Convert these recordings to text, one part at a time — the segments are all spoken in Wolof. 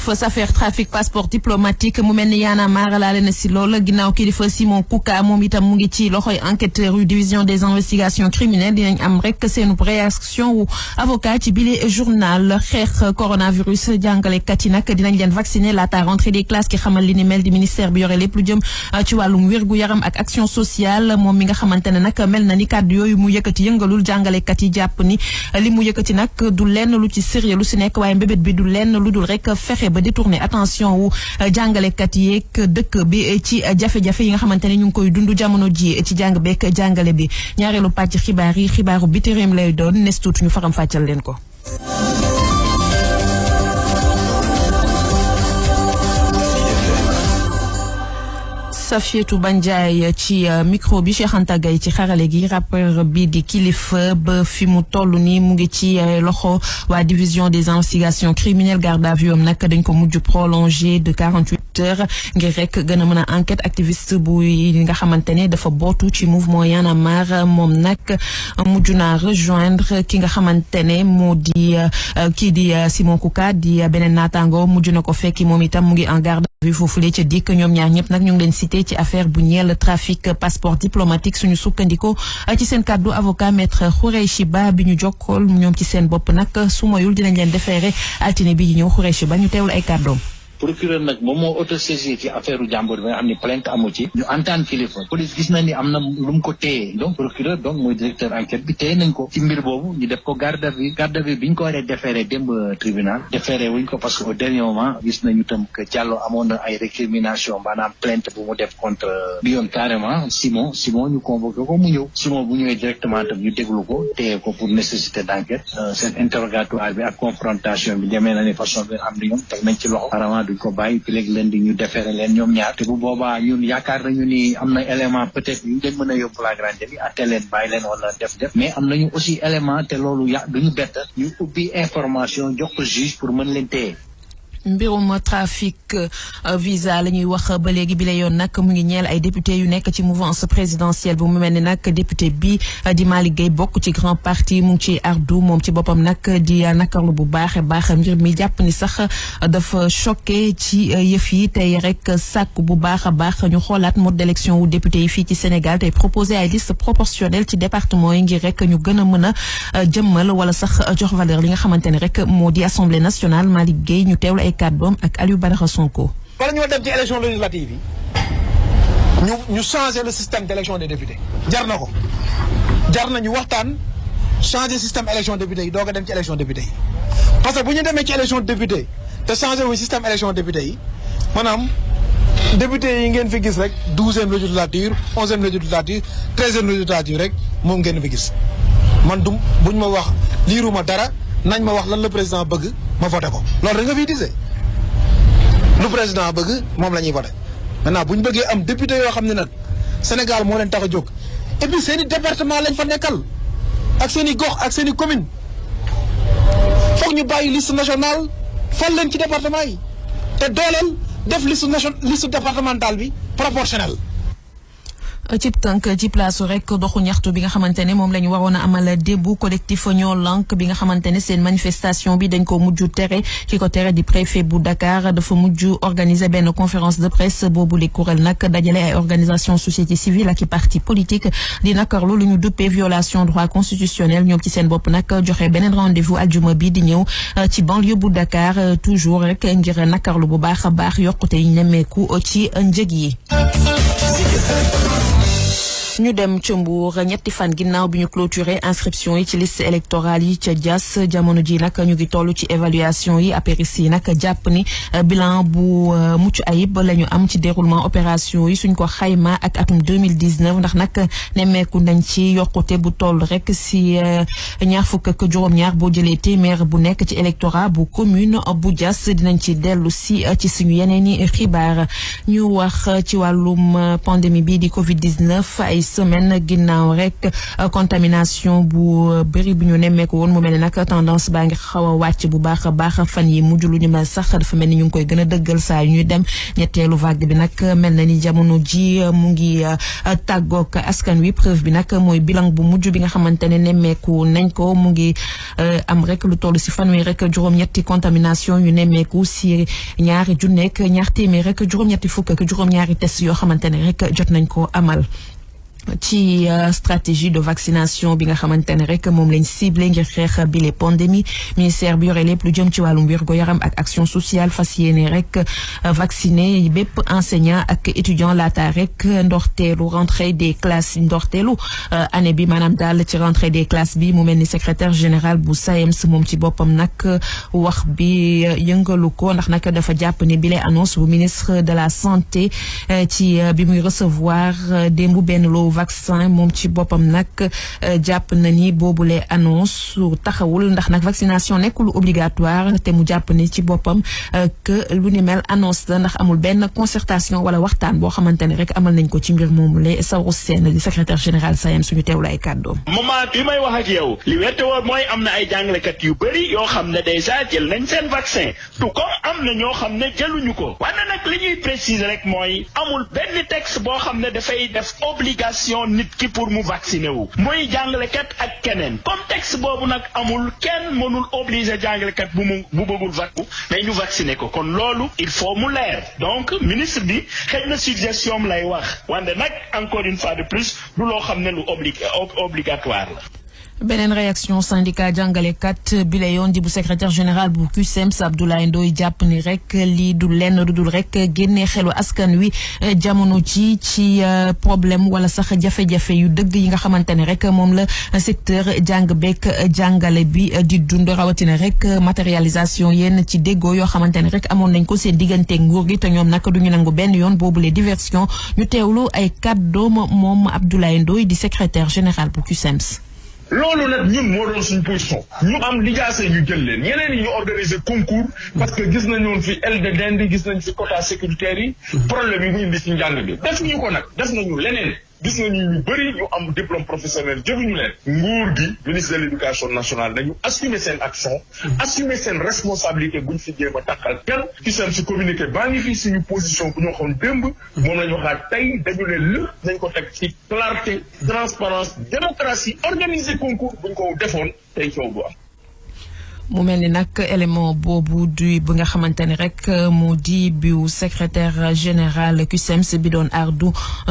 fës affaire trafic passeport diplomatique mu mel ni Y'en a marre laale na si lool ginnaaw kilifa Simon Kouka moom itam mu ngi ci loxoy enquêteur yu division des investigations criminelles dinañ am rek seenu réaction wu avocat ci bile journal xeex coronavirus jàngalekat yi nag dinañ leen vacciner laata rentrée des classes ki xamal li ni mel di ministère bi yore lépp lu jëm ci wàllum wérgu yaram ak action sociale moom mi nga xamante ne nag mel na ni kàddu yooyu mu yëkkati yëngalul jàngalekat yi jàpp ni li mu yëkkati nag du lenn lu ci sérieux lu si nekk waaye mbébét bi du lenn lu dul rek fexe ba détourner attention wu jàngalekat yeeg dëkk bi ci jafe-jafe yi nga xamante ne ñu ngi koy dund jamono ji ci jàng beek jàngale bi ñaareelu pàcc xibaar yi xibaaru biti réew lay doon nes tuuti ñu faram fàccal leen ko. Safietou Bandiaye ci micro bi Cheikh Anta Gaye ci xarale gi rappeur bi di Kilifeu ba fi mu toll nii mu ngi ci loxo waa division des investigations criminelles garde à vue am nag dañ ko mujj prolongé de 48 heures ngir rek gën a mën a enquête activiste bu nga xamante ne dafa bootu ci mouvement Y'en a marre moom nag mujj naa rejoindre ki nga xamante ne moo di kii di Simon Kouka di beneen naataango mujj na ko fekki moom itam mu ngi en garde à vue foofule ca dikk ñoom ñaar ñëpp nag ñu ngi leen cité ci affaire bu ñeel trafic passeport diplomatique suñu sukkandiko ci seen kàddu avocat maître Khoureychi Ba bi ñu jokkool ñoom ci seen bopp nag su moyul dinañ leen defeere altine bi ñu ñëw Khoureychi Ba ñu teewlu ay kàddoom. procureur nag moom moo autosaisir ci affaire u jàmbur bi nga xam ne plainte amu ci ñu entendre Kilifeu police gis na ni am na lu mu ko téye donc procureur donc mooy directeur enquête bi téye nañ ko ci mbir boobu ñu def ko garde à vue bi ñu ko waree déféré démb tribunal déféré wuñ ko parce que au dernier moment gis nañu tam que Diallo amoon na ay récrimination maanaam plainte bu mu def contre bi yoon carrément Simon ñu convoqué ko mu ñëw Simon bu ñëwee directement tam ñu déglu ko téye ko pour nécessité d' enquête seen interrogatoire bi ak confrontation bi demee na ni façon bi am ni ñoom teg nañ ci loxo duñ ko bàyyi fi léegi leen di ñu defeere leen ñoom ñaar te bu boobaa ñun yaakaar nañu ni am na élément peut-être yu leen mën a yóbbu flagrant délit atte leen bàyyi leen wala def mais am nañu aussi élément te loolu duñu bett ñu ubbi information jox ko juge pour mën leen téye. mbirum trafic visa la ñuy wax ba léegi bi la yoon nag mu ngi ñeel ay député yu nekk ci mouvance présidentielle bu mu mel ni nag député bi di Malick Gueye bokk ci grand parti mu ngi ci ardu moom ci boppam nag di nakarlu bu baax mbir mi jàpp ni sax dafa choqué ci yëf yi tey rek sàkk bu baax a baax ñu xoolaat mode d'élection wu député yi fii ci Sénégal tey proposé ay liste proportionnelle ci département yi ngir rek ñu gën a mën a jëmmal wala sax jox valeur li nga xamante ne rek moo di assemblée nationale Malick Gueye ñu teewlu ay kàddoom ak Aliou Badara Sonko. wala ñoo dem ci élection législative yi ñu changer le système d'élection des députés jar na ko jar na ñu waxtaan changer système élection député yi doog a dem ci élection député yi parce que bu ñu demee ci élection député te changer wu système élection député yi maanaam député yi ngeen fi gis rek 12e législature 11e législature 13e législature rek moom ngeen fi gis man du buñ ma wax liiruma dara nañ ma wax lan la président bëgg ma voté ko loolu rek nga fiy disee lu président bëgg moom la ñuy voté maintenant bu ñu bëggee am député yoo xam ne nag Sénégal moo leen tax a jóg et puis seen i département lañ fa nekkal ak seen i gox ak seen i commune foog ñu bàyyi liste nationale fal leen ci département yi te dooleel def liste départementale bi proportionnelle. ci tënk ci place rek doxu ñaxtu bi nga xamante ne moom la ñu waroon a amal démb collectif ñoo lank bi nga xamante ne seen manifestation bi dañ ko mujj tere ki ko tere di préfet bu Dakar dafa mujj organiser benn conférence de presse boobu li kuréel nag dajale ay organisation société civile ak i parti politique di nakarlu lu ñu duppee violation droit constitutionnel ñoom ci seen bopp nag joxe beneen rendez-vous aljuma bi di ñëw ci banlieue bu Dakar toujours rek ngir nakarlu bu baax a baax yokkute yi nemmeeku ci njëg yi. ñu dem ca Mbour ñetti fan ginnaaw bi ñu clôturé inscription yi ci liste électorale yi ca Diass jamono ji nag ñu ngi toll ci évaluation yi apéris yi nag jàpp ni bilan bu mucc ayib la ñu am ci déroulement opération yi suñ ko xayma ak atum 2019 ndax nag nemmeeku nañ ci yokkute bu toll rek si ñaar fukk ak juróom-ñaar boo jëlee téeméer bu nekk ci électorat bu commune bu Diass dinañ ci dellu si ci suñu yeneeni xibaar ñu wax ci wàllum pandémie bi di Covid-19 ay semaine ginnaaw rek contamination bu bëri bu ñu nemmeeku woon mu mel ni nag tendance baa ngi xaw a wàcc bu baax a baax fan yi mujj lu ñu mel sax dafa mel ni ñu ngi koy gën a dëggal saa yu ñuy dem ñetteelu vague bi nag mel na ni jamono ji mu ngi tàggoog askan wi preuve bi nag mooy bilan bu mujj bi nga xamante ne nemmeeku nañ ko mu ngi am rek lu toll si fanweer rek juróom-ñetti contamination yu nemmeeku si ñaari junneek ñaar téeméer rek juróom-ñetti fukk ak juróom-ñaari test yoo xamante ne rek jot nañ ko amal. ci stratégie de vaccination bi nga xamante ne rek moom lañ ciblé ngir xeex bi les pandémies ministère bi yore lépp lu jëm ci wàllum wér-gu-yaram ak action sociale fas yéene rek vacciner bépp enseignant ak étudiant laata rek ndorteelu rentrée des classes ndorteelu année bi maanaam daal ci rentrée des classes bi mu mel ni secrétaire général bu SAEMS moom ci boppam nag wax bi yëngalu ko ndax nag dafa jàpp ni bile annonce bu ministre de la santé ci bi muy recevoir démb benn loo vaccin moom ci boppam nag jàpp na ni boobule annonce taxawul ndax nag vaccination nekkul obligatoire te mu jàpp ni ci boppam que lu ni mel annonce la ndax amul benn concertation wala waxtaan boo xamante ne rek amal nañ ko ci mbir moomu le Saourou Sène di secrétaire général SAEMS suñu teewlu ay kàddoom. moment bi may wax ak yow li wette woon mooy am na ay jàngalekat yu bëri yoo xam ne déjà jël nañ seen vaccin tout comme am na ñoo xam ne jëluñu ko wante nag li ñuy préciser rek mooy amul benn texte boo xam ne dafay def obligation nit ki pour mu vacciner wu muy jàngalekat ak keneen comme texte boobu nag amul kenn mënul obliger jàngalekat bu bëggul vaccin mais ñu vacciner ko kon loolu il faut mu leer donc ministre bi xëy na suggestion lay wax wante nag encore une fois de plus du loo xam ne lu obligatoire la. beneen réaction syndicat jàngalekat bi la yoon di bu secrétaire général bu CUSEMS Abdoulaye Ndoye jàpp ni rek lii du lenn du dul rek génne xelu askan wi jamono ci problème wala sax jafe-jafe yu dëgg yi nga xamante ne rek moom la secteur jàng beek jàngale bi di dund rawatina rek matérialisation yenn ci déggoo yoo xamante ne rek amoon nañ ko seen diggante nguur gi te ñoom nag duñu nangu benn yoon boobule diversion ñu teewlu ay kàddoom moom Abdoulaye Ndoye di secrétaire général bu CUSEMS. loolu nag ñun moo doon suñu position ñu am lijaase ñu jël leen ñeneen yi ñu organiser concours parce que gis nañu fi aile de dinde gis nañ fi quota sécuritaire yi problème yi mu indi ci njàng bi def ñu ko nag def nañu leneen gis nañu ñu bëri ñu am diplôme professionnel jëluñu leen nguur gi ministre de l'éducation nationale dañu assumer seen action assumer seen responsabilité buñ fi jéem a takkal kenn ci seen si communiqué baa ngi fii suñu position bu ñoo xam démb moom la ñu waxaat tey dañu ne lépp nañ ko teg ci clarté transparence démocratie organiser concours buñ ko defoon tey coow bu am. mu mel ni nag élément boobu du bi nga xamante ne rek mu di bu secrétaire général CUSEMS bi doon ardu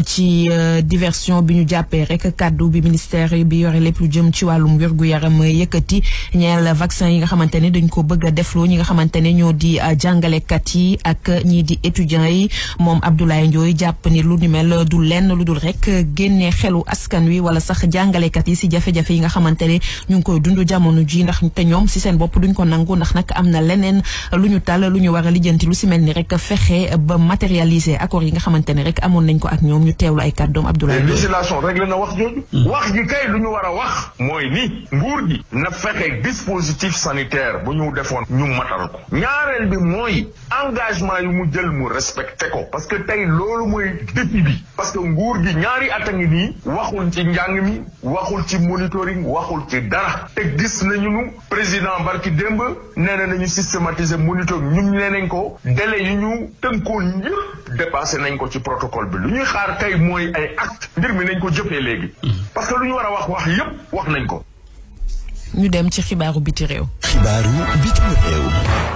ci diversion bi ñu jàppee rek kaddu bi ministère bi yore lépp lu jëm ci wàllum wér-gu-yaram yëkkati ñeel vaccin yi nga xamante ne dañ ko bëgg a defloo ñi nga xamante ne ñoo di jàngalekat yi ak ñii di étudiants yi moom Abdoulaye Ndoye jàpp ni lu ni mel du lenn lu dul rek génnee xelu askan wi wala sax jàngalekat yi si jafe-jafe yi nga xamante ne ñu ngi koy dund jamono ji ndax te ñoom si seen bopp duñ ko nangu ndax nag am na leneen lu ñu tal lu ñu war a lijjanti lu si mel ni rek fexe ba matérialiser accord yi nga xamante ne rek amoon nañ ko ak ñoom ñu teewlu ay kàddoom Abdoulaye. législation réglé na wax jooju. wax ji kay lu ñu war a wax mooy ni nguur gi na fexe dispositif sanitaire bu ñu defoon ñu matal ko ñaareel bi mooy engagement yu mu jël mu respecté ko parce que tey loolu mooy défi bi parce que nguur gi ñaari at a ngi nii waxul ci njàng mi waxul ci monitoring waxul ci dara te gis nañu président barki démb nee nañu systématiser monitoring ñun nee nañ ko délai yu ñu tënkoon yëpp dépassé nañ ko ci protocole bi lu ñuy xaar kay mooy ay acte mbir mi nañ ko jëfee léegi parce que lu ñu war a wax yëpp wax nañ ko. ñu dem ci xibaaru biti réew.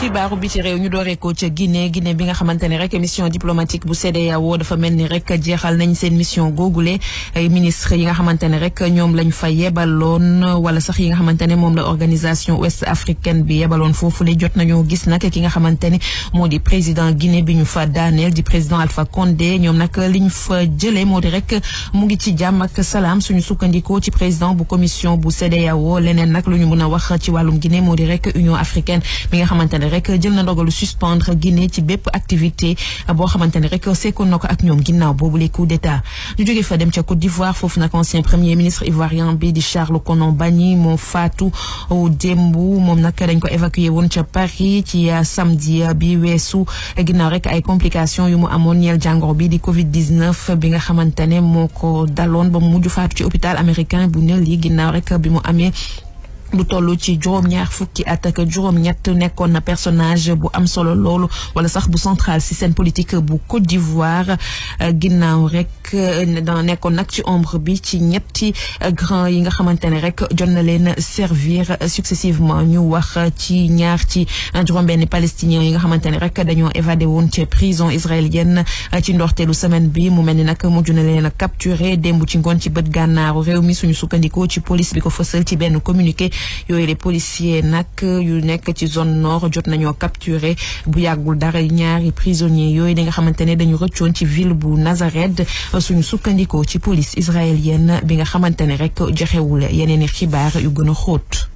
xibaaru biti réew ñu dooree ko ca Guinée bi nga xamante ne rek mission diplomatique bu CEDEAO dafa mel ni rek jeexal nañ seen mission googule ay ministre yi nga xamante ne rek ñoom lañ fa yebaloon wala sax yi nga xamante ne moom la organisation ouest africaine bi yebaloon foofu le jot nañoo gis nag ki nga xamante ne moo di président Guinée bi ñu fa daaneel di président Alpha Condé ñoom nag liñ fa jëlee moo di rek mu ngi ci jàmm ak salaam suñu sukkandikoo ci président bu commission bu CEDEAO leneen nag lu ñu mën a wax ci wàllum Guinée moo di rek Union africaine mi nga xamante ne rek jël na ndogalu suspendre Guinée ci bépp activité boo xamante ne rek sekkoon na ko ak ñoom ginnaaw boobu les coups d'état ñu jóge fa dem ca Côte d'Ivoire foofu nag ancien premier ministre ivoirien bi di Charles Konan Banny moo faatu démb moom nag dañ ko évacué woon ca Paris ci samedi bi weesu ginnaaw rek ay complications yu mu amoon ñeel jàngoro bi di Covid-19 bi nga xamante ne moo ko daloon ba mu mujj faatu ci hôpital américain bu Nelly ginnaaw rek bi mu amee lu toll ci juróom-ñaar fukki at ak juróom-ñett nekkoon na personnage bu am solo loolu wala sax bu central ci scène politique bu Côte d'Ivoire ginnaaw rek nekkoon nag ci ombre bi ci ñetti grand yi nga xamante ne rek jot na leen servir successivement ñu wax ci ñaar ci juróom-benn palestiniens yi nga xamante ne rek dañoo évadé woon ci prison israélienne ci ndorteelu semaine bi mu mel ni nag mujj na leen a capturé démb ci ngoon ci bët gànnaaru réew mi suñu sukkandikoo ci police bi ko fësal ci benn communiqué. yooyu les policiers nag yu nekk ci zone nord jot nañoo capturé bu yàggul dara ñaari prisonniers yooyu di nga xamante ne dañu rëccoon ci ville bu Nazareth suñu sukkandikoo ci police israélienne bi nga xamante ne rek joxewul yeneen i xibaar yu gën a xóot.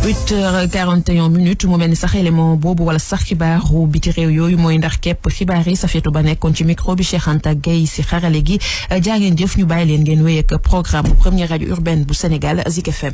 8h41 mu mel ni sax élément boobu wala sax xibaaru biti réew yooyu mooy ndax képp xibaar yi Safiatou Ba nekkoon ci micro bi Cheikh Anta Gueye si xarale gi jaa ngeen jëf ñu bàyyi leen ngeen wéy ak programme bu première radio urbaine bu Sénégal Zik FM.